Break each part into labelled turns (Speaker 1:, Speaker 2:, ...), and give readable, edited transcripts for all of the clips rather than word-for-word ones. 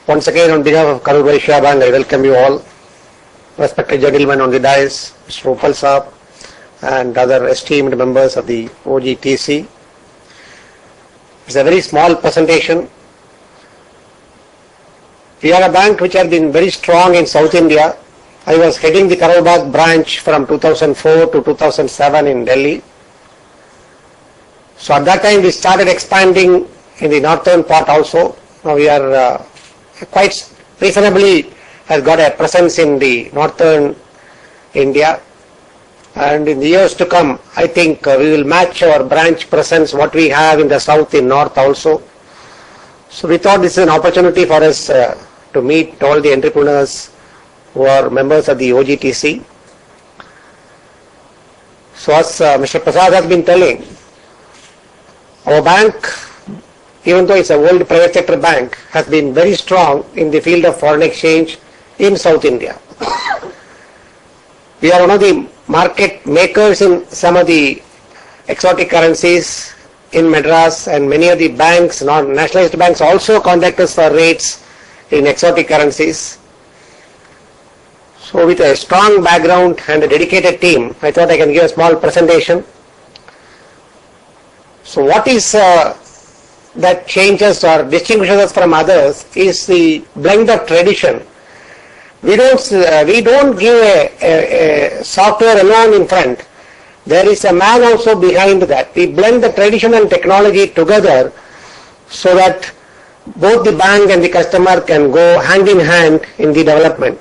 Speaker 1: Once again, on behalf of Karur Vysya Bank, I welcome you all, respected gentlemen on the dais, Mr. Upal Saab, and other esteemed members of the OGTC. It's a very small presentation. We are a bank which has been very strong in South India. I was heading the Karur Bagh branch from 2004 to 2007 in Delhi. So at that time we started expanding in the northern part also. Now we are quite reasonably has got a presence in the northern India, and in the years to come I think we will match our branch presence what we have in the south in north also. So we thought this is an opportunity for us to meet all the entrepreneurs who are members of the OGTC. So as Mr. Prasad has been telling, our bank, even though it's a world private sector bank, has been very strong in the field of foreign exchange in South India. We are one of the market makers in some of the exotic currencies in Madras, and many of the banks, non-nationalized banks, also contact us for rates in exotic currencies. So with a strong background and a dedicated team, I thought I can give a small presentation. So what is that changes or distinguishes us from others is the blend of tradition. We don't give a software alone in front. There is a man also behind that. We blend the tradition and technology together so that both the bank and the customer can go hand in hand in the development.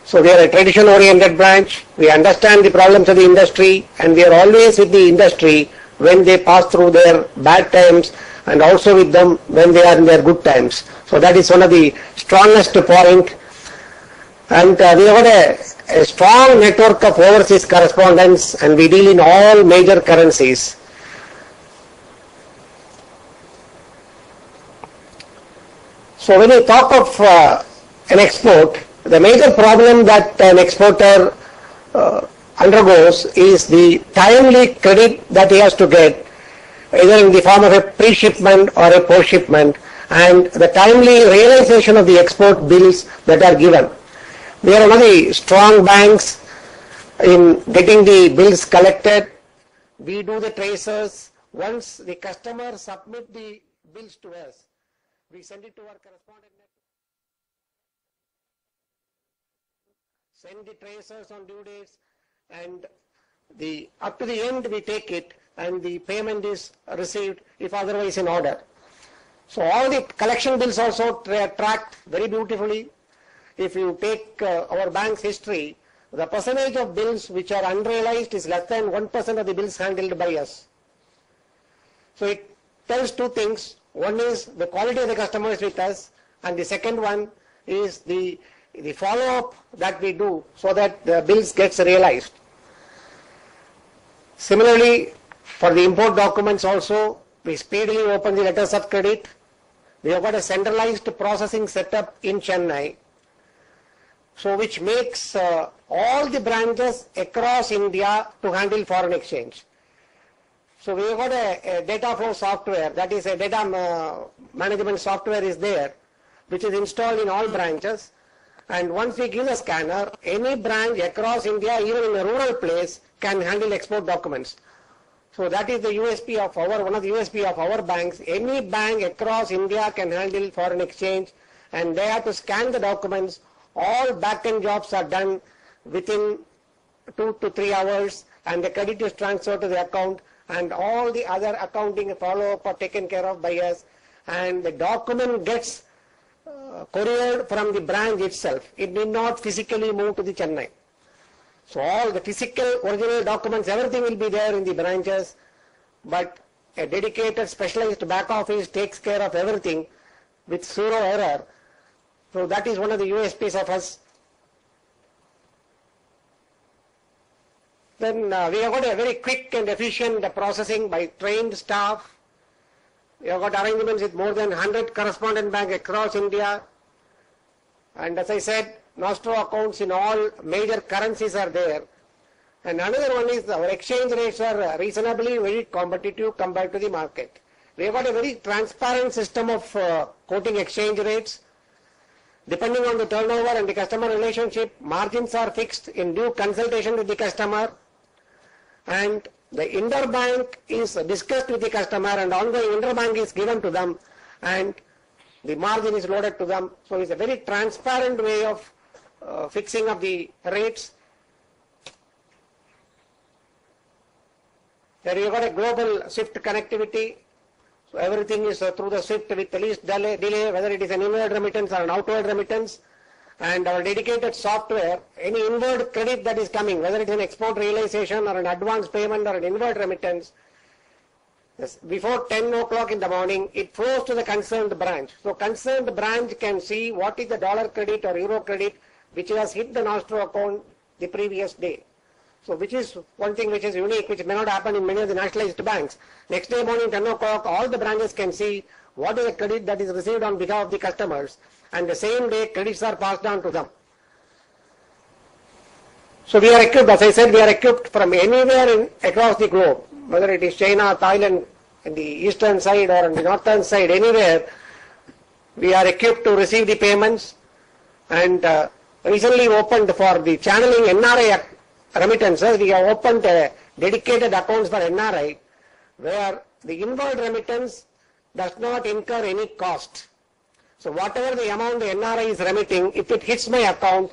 Speaker 1: So we are a tradition oriented branch. We understand the problems of the industry, and we are always with the industry when they pass through their bad times, and also with them when they are in their good times. So that is one of the strongest point. And we have got a strong network of overseas correspondents, and we deal in all major currencies. So when you talk of an export, the major problem that an exporter undergoes is the timely credit that he has to get, either in the form of a pre-shipment or a post-shipment, and the timely realization of the export bills that are given. We are one of the strong banks in getting the bills collected. We do the tracers. Once the customer submit the bills to us, we send it to our correspondent network, send the tracers on due dates, and up to the end we take it, and the payment is received if otherwise in order. So all the collection bills also tracked very beautifully. If you take our bank's history, the percentage of bills which are unrealized is less than 1% of the bills handled by us. So it tells two things. One is the quality of the customers with us, and the second one is the follow-up that we do so that the bills gets realized. Similarly, for the import documents also, we speedily open the letters of credit. We have got a centralized processing setup in Chennai, so which makes all the branches across India to handle foreign exchange. So we have got a data flow software, that is a data management software is there, which is installed in all branches. And once we give a scanner, any branch across India, even in a rural place, can handle export documents. So that is the USP of one of the USP of our banks. Any bank across India can handle foreign exchange, and they have to scan the documents. All back-end jobs are done within 2 to 3 hours, and the credit is transferred to the account, and all the other accounting follow-up are taken care of by us, and the document gets couriered from the branch itself. It need not physically move to the Chennai. So all the physical original documents, everything will be there in the branches, but a dedicated specialized back office takes care of everything with zero error. So that is one of the USPs of us. Then we have got a very quick and efficient processing by trained staff. We have got arrangements with more than 100 correspondent banks across India. And as I said, Nostro accounts in all major currencies are there. And another one is our exchange rates are reasonably very competitive compared to the market. We have got a very transparent system of quoting exchange rates. Depending on the turnover and the customer relationship, margins are fixed in due consultation with the customer, and the interbank is discussed with the customer, and ongoing interbank is given to them, and the margin is loaded to them. So it's a very transparent way of fixing of the rates. There you got a global SWIFT connectivity. So everything is through the SWIFT with the least delay, whether it is an inward remittance or an outward remittance. And our dedicated software, any inward credit that is coming, whether it is an export realization or an advance payment or an inward remittance, before 10 o'clock in the morning, it flows to the concerned branch. So concerned branch can see what is the dollar credit or euro credit which has hit the Nostro account the previous day. So which is one thing which is unique, which may not happen in many of the nationalized banks. Next day morning 10 o'clock, all the branches can see what is the credit that is received on behalf of the customers, and the same day credits are passed on to them. So we are equipped, as I said, we are equipped from anywhere across the globe, whether it is China, Thailand, in the eastern side or on the northern side, anywhere, we are equipped to receive the payments. And recently opened for the channeling NRI remittances, we have opened dedicated accounts for NRI, where the inward remittance does not incur any cost. So whatever the amount the NRI is remitting, if it hits my account,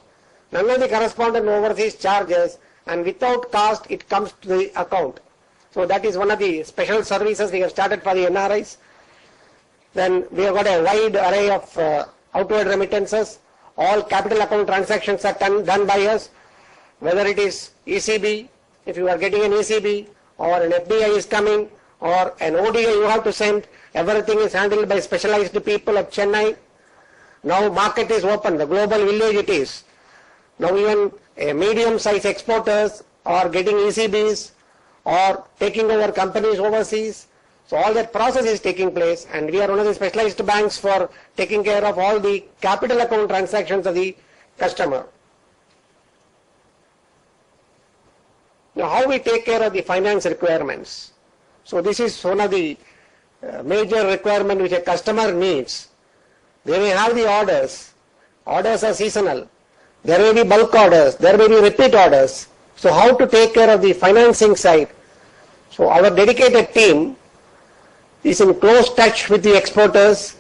Speaker 1: none of the correspondent overseas charges, and without cost it comes to the account. So that is one of the special services we have started for the NRIs. Then we have got a wide array of outward remittances. All capital account transactions are done by us, whether it is ECB, if you are getting an ECB, or an FDI is coming, or an ODI you have to send, everything is handled by specialized people at Chennai. Now market is open, the global village it is. Now even medium-sized exporters are getting ECBs or taking over companies overseas. So all that process is taking place, and we are one of the specialized banks for taking care of all the capital account transactions of the customer. Now how we take care of the finance requirements. So this is one of the major requirement which a customer needs. They may have the orders. Orders are seasonal. There may be bulk orders. There may be repeat orders. So how to take care of the financing side? So our dedicated team is in close touch with the exporters,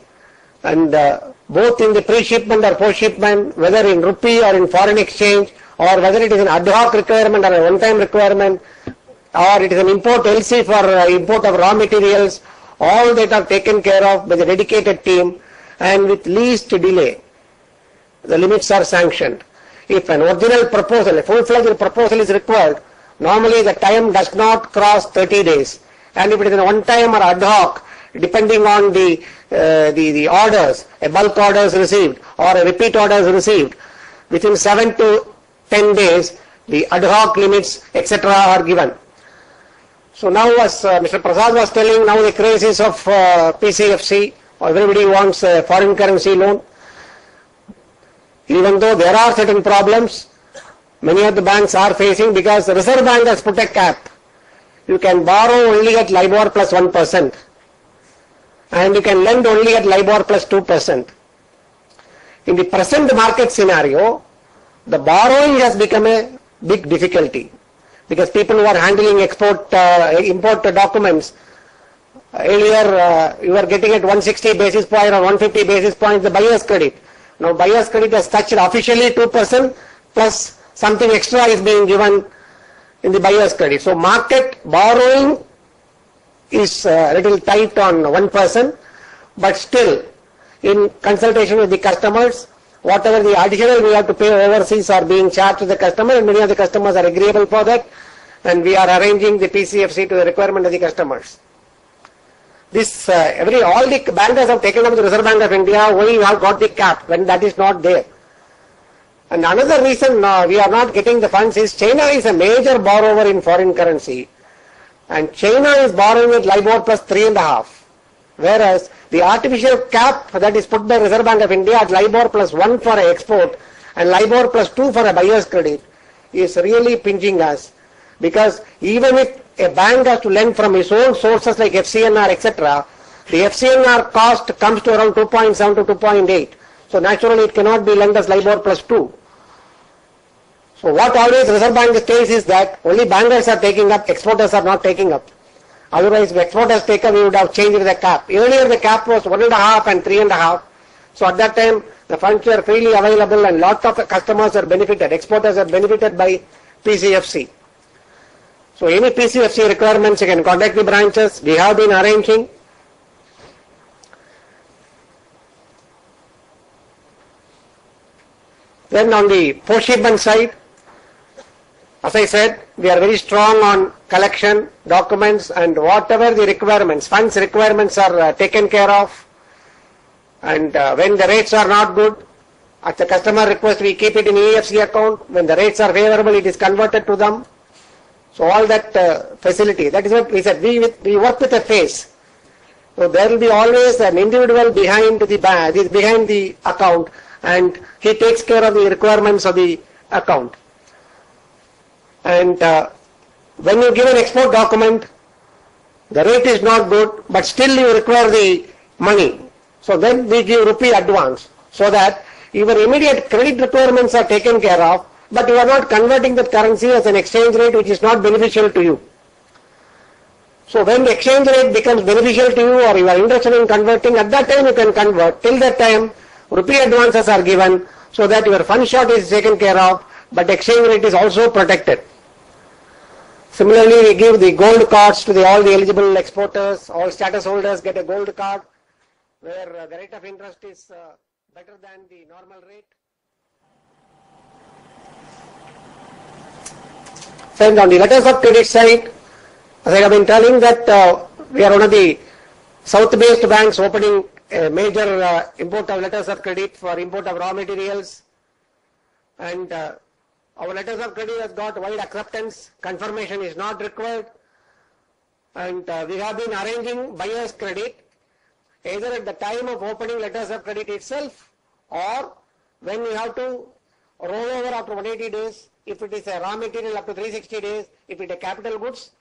Speaker 1: and both in the pre-shipment or post-shipment, whether in rupee or in foreign exchange, or whether it is an ad hoc requirement or a one-time requirement, or it is an import LC for import of raw materials, all that are taken care of by the dedicated team, and with least delay. The limits are sanctioned. If an original proposal, a full-fledged proposal is required, normally the time does not cross 30 days. And if it is a one-time or ad hoc, depending on the orders, a bulk order is received or a repeat order is received, within 7 to 10 days, the ad hoc limits, etc. are given. So now, as Mr. Prasad was telling, now the crisis of PCFC, everybody wants a foreign currency loan. Even though there are certain problems, many of the banks are facing, because the Reserve Bank has put a cap. You can borrow only at LIBOR plus 1%, and you can lend only at LIBOR plus 2%. In the present market scenario, the borrowing has become a big difficulty, because people who are handling import documents, earlier you were getting at 160 basis point or 150 basis points the buyer's credit. Now buyer's credit has touched officially 2% plus something extra is being given in the buyer's credit. So market borrowing is a little tight on 1%, but still in consultation with the customers, whatever the additional we have to pay overseas are being charged to the customer, and many of the customers are agreeable for that, and we are arranging the PCFC to the requirement of the customers. This all the bankers have taken up the Reserve Bank of India, we have got the cap when that is not there. And another reason we are not getting the funds is China is a major borrower in foreign currency, and China is borrowing at LIBOR plus 3.5, whereas the artificial cap that is put by Reserve Bank of India at LIBOR plus 1 for an export and LIBOR plus 2 for a buyer's credit is really pinching us, because even if a bank has to lend from its own sources like FCNR, etc., the FCNR cost comes to around 2.7 to 2.8. So naturally it cannot be lent as LIBOR plus 2. So what always Reserve Bank says is that only bankers are taking up, exporters are not taking up. Otherwise, if exporters take up, we would have changed the cap. Earlier the cap was 1.5 and 3.5. So at that time, the funds were freely available and lot of customers are benefited, exporters are benefited by PCFC. So any PCFC requirements, you can contact the branches. We have been arranging. Then on the post-shipment side, as I said, we are very strong on collection, documents, and whatever the requirements, funds requirements are taken care of. And when the rates are not good, at the customer request, we keep it in EFC account. When the rates are favorable, it is converted to them. So all that facility, that is what we said, we work with a face. So there will be always an individual behind the account, and he takes care of the requirements of the account. And when you give an export document, the rate is not good, but still you require the money. So then we give rupee advance, so that your immediate credit requirements are taken care of, but you are not converting that currency as an exchange rate which is not beneficial to you. So when the exchange rate becomes beneficial to you, or you are interested in converting, at that time you can convert. Till that time, rupee advances are given, so that your fund short is taken care of, but exchange rate is also protected. Similarly, we give the gold cards to all the eligible exporters. All status holders get a gold card, where the rate of interest is better than the normal rate. And on the letters of credit side, as I have been telling that we are one of the south-based banks opening a major import of letters of credit for import of raw materials, and our letters of credit has got wide acceptance. Confirmation is not required, and we have been arranging buyer's credit either at the time of opening letters of credit itself, or when we have to roll over after 180 days, if it is a raw material up to 360 days, if it is capital goods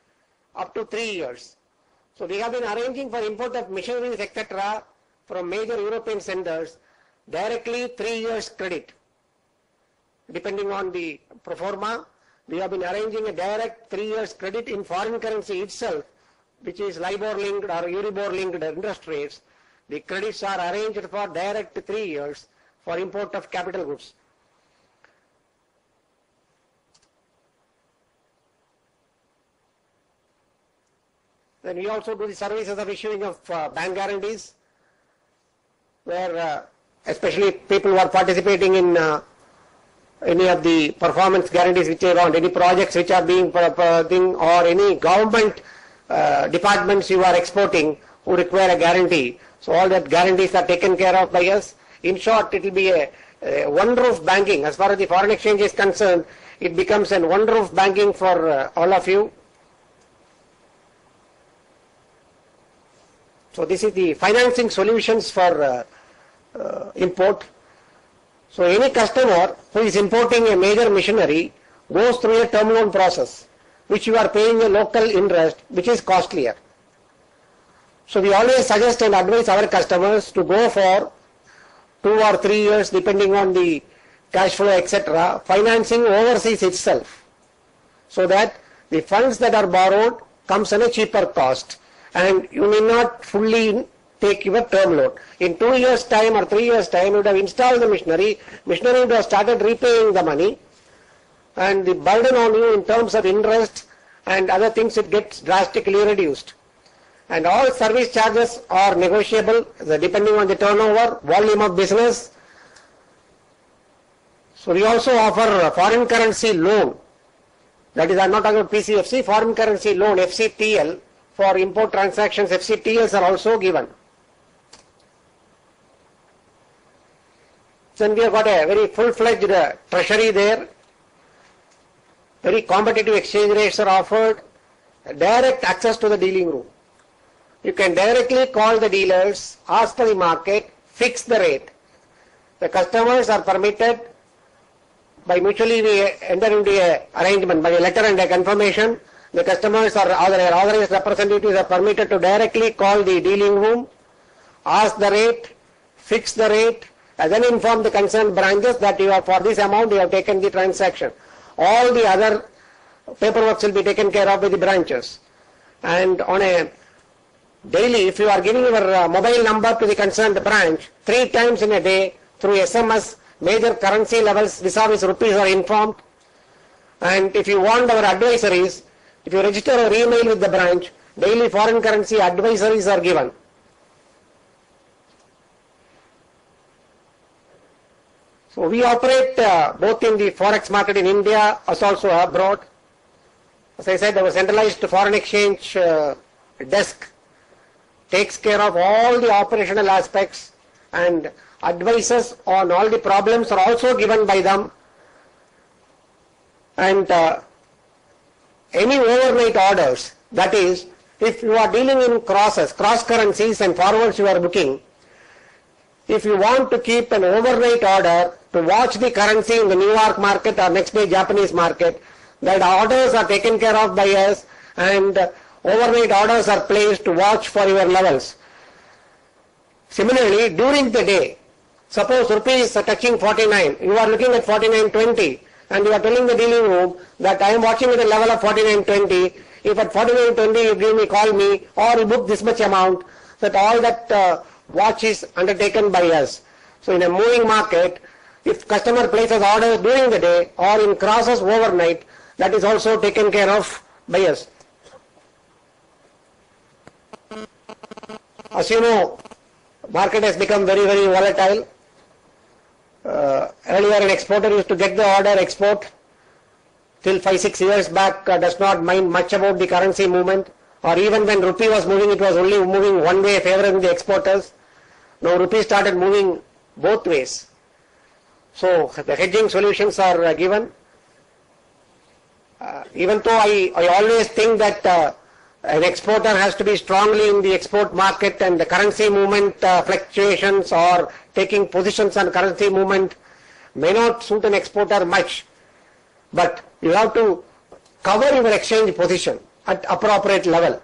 Speaker 1: up to 3 years. So we have been arranging for import of machineries, etc. from major European senders directly 3 years credit. Depending on the pro forma, we have been arranging a direct 3 years credit in foreign currency itself, which is LIBOR linked or Euribor linked interest rates. The credits are arranged for direct 3 years for import of capital goods. Then we also do the services of issuing of bank guarantees, where especially people who are participating in any of the performance guarantees which are on any projects which are being or any government departments you are exporting who require a guarantee. So all that guarantees are taken care of by us. In short, it will be a one roof banking. As far as the foreign exchange is concerned, it becomes an one roof banking for all of you. So this is the financing solutions for import. So any customer who is importing a major machinery goes through a term loan process, which you are paying a local interest, which is costlier. So we always suggest and advise our customers to go for 2 or 3 years, depending on the cash flow, etc., financing overseas itself, so that the funds that are borrowed comes at a cheaper cost, and you may not fully take your term loan. In 2 years' time or 3 years' time, you would have installed the machinery would have started repaying the money, and the burden on you in terms of interest and other things, it gets drastically reduced. And all service charges are negotiable depending on the turnover, volume of business. So we also offer a foreign currency loan. That is, I am not talking about PCFC, foreign currency loan, FCTL, for import transactions. FCTLs are also given. Then we have got a very full-fledged treasury there. Very competitive exchange rates are offered. Direct access to the dealing room. You can directly call the dealers, ask for the market, fix the rate. The customers are permitted, by mutually we enter into an arrangement by a letter and a confirmation, the customers or authorized representatives are permitted to directly call the dealing room, ask the rate, fix the rate, and then inform the concerned branches that you are, for this amount you have taken the transaction. All the other paperwork will be taken care of by the branches. And on a daily, if you are giving your mobile number to the concerned branch 3 times in a day through SMS, major currency levels vis-a-vis rupees are informed. And if you want our advisories, if you register or email with the branch, daily foreign currency advisories are given. So we operate both in the forex market in India as also abroad. As I said, our centralized foreign exchange desk takes care of all the operational aspects, and advices on all the problems are also given by them. And any overnight orders, that is, if you are dealing in cross currencies and forwards you are booking, if you want to keep an overnight order to watch the currency in the New York market or next day Japanese market, that orders are taken care of by us, and overnight orders are placed to watch for your levels. Similarly, during the day, suppose rupees are touching 49, you are looking at 49.20, and you are telling the dealing room that I am watching at a level of 49.20. If at 49.20 you give me, call me, or you book this much amount, that all that watch is undertaken by us. So in a moving market, if customer places orders during the day or in crosses overnight, that is also taken care of by us. As you know, market has become very, very volatile. Earlier an exporter used to get the order, export. Till 5-6 years back does not mind much about the currency movement, or even when rupee was moving, it was only moving one way, favoring the exporters. Now rupee started moving both ways. So the hedging solutions are given. Even though I always think that an exporter has to be strongly in the export market, and the currency movement fluctuations or taking positions on currency movement may not suit an exporter much, but you have to cover your exchange position at appropriate level.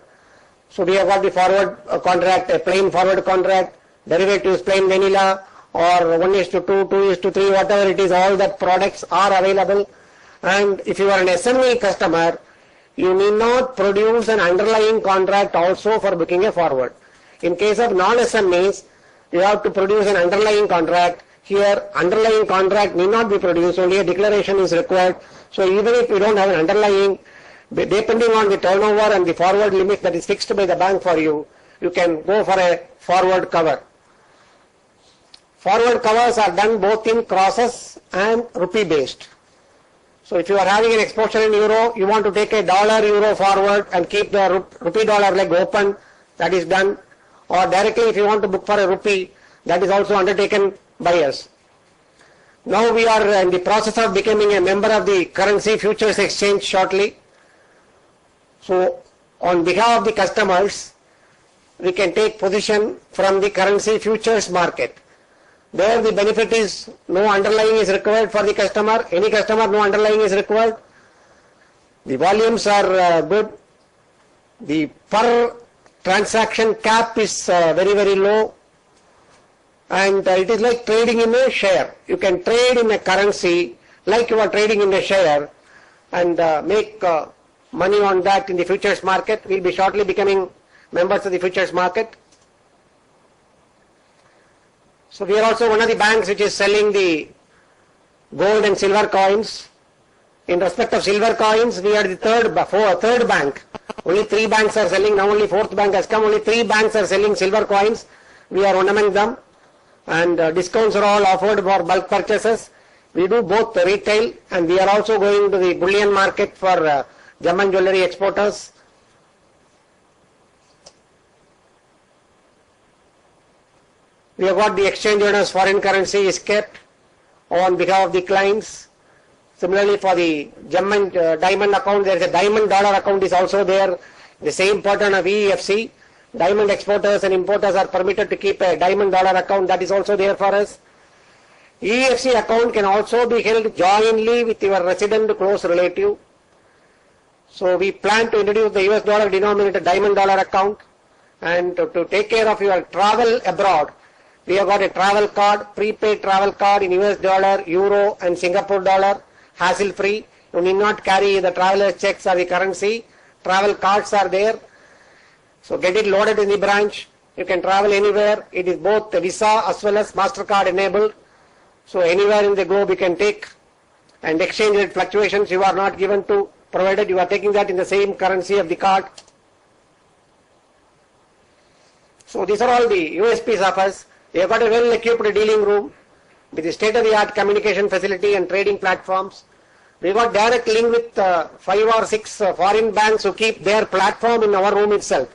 Speaker 1: So we have got the forward contract, a plain forward contract, derivatives plain vanilla, or 1:2, 2:3, whatever it is, all that products are available. And if you are an SME customer, you need not produce an underlying contract also for booking a forward. In case of non-SMEs, you have to produce an underlying contract. Here, underlying contract need not be produced, only a declaration is required. So even if you don't have an underlying, depending on the turnover and the forward limit that is fixed by the bank for you, you can go for a forward cover. Forward covers are done both in crosses and rupee based. So if you are having an exposure in euro, you want to take a dollar-euro forward and keep the rupee-dollar leg open, that is done. Or directly if you want to book for a rupee, that is also undertaken by us. Now we are in the process of becoming a member of the Currency Futures Exchange shortly. So on behalf of the customers, we can take position from the currency futures market. There the benefit is no underlying is required for the customer. Any customer, no underlying is required. The volumes are good. The per transaction cap is very, very low. And it is like trading in a share. You can trade in a currency like you are trading in a share and make money on that in the futures market. We will be shortly becoming members of the futures market. So we are also one of the banks which is selling the gold and silver coins. In respect of silver coins, we are the third bank. Only 3 banks are selling. Now only 4th bank has come. Only 3 banks are selling silver coins. We are one among them. And discounts are all offered for bulk purchases. We do both retail, and we are also going to the bullion market for gem and jewelry exporters. We have got the exchange owners foreign currency is kept on behalf of the clients. Similarly, for the gem and diamond account, there is a diamond dollar account is also there. The same pattern of EEFC. Diamond exporters and importers are permitted to keep a diamond dollar account, that is also there for us. EEFC account can also be held jointly with your resident close relative. So we plan to introduce the US dollar denominated diamond dollar account, and to take care of your travel abroad, we have got a travel card, prepaid travel card in US dollar, euro and Singapore dollar, hassle free. You need not carry the traveler's checks or the currency. Travel cards are there. So get it loaded in the branch. You can travel anywhere. It is both Visa as well as MasterCard enabled. So anywhere in the globe you can take, and exchange rate fluctuations you are not given to, provided you are taking that in the same currency of the card. So these are all the USPs of us. We have got a well-equipped dealing room with the state-of-the-art communication facility and trading platforms. We got direct link with 5 or 6 foreign banks who keep their platform in our room itself.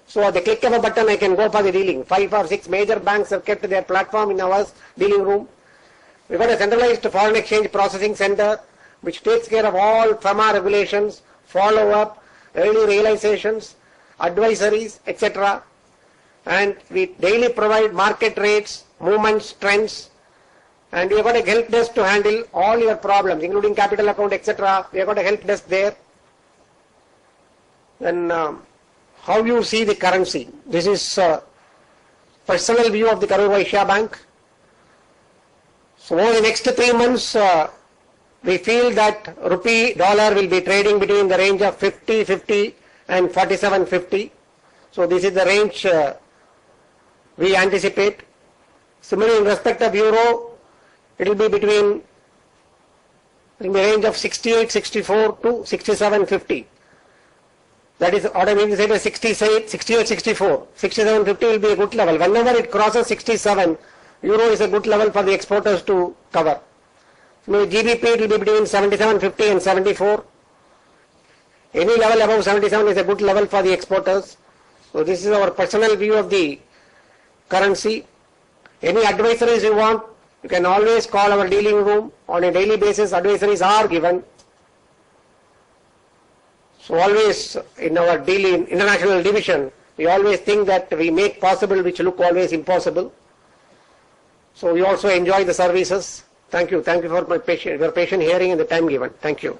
Speaker 1: So at the click of a button I can go for the dealing. 5 or 6 major banks have kept their platform in our dealing room. We got a centralized foreign exchange processing center which takes care of all FEMA regulations, follow-up, early realizations, advisories, etc. And we daily provide market rates, movements, trends, and we have got a help desk to handle all your problems, including capital account, etc. We have got a help desk there. Then how you see the currency? This is personal view of the Karur Vysya Bank. So over the next 3 months, we feel that rupee dollar will be trading between the range of 50.50 and 47.50. So this is the range we anticipate. Similarly, in respect of euro, it will be between in the range of 68.64 to 67.50. That is what I mean to say, 68.64. 67.50 will be a good level. Whenever it crosses 67, euro is a good level for the exporters to cover. So GBP it will be between 77.50 and 74. Any level above 77 is a good level for the exporters. So this is our personal view of the currency. Any advisories you want, you can always call our dealing room. On a daily basis, advisories are given. So always in our dealing international division, we always think that we make possible which look always impossible. So we also enjoy the services. Thank you. Thank you for your patient hearing and the time given. Thank you.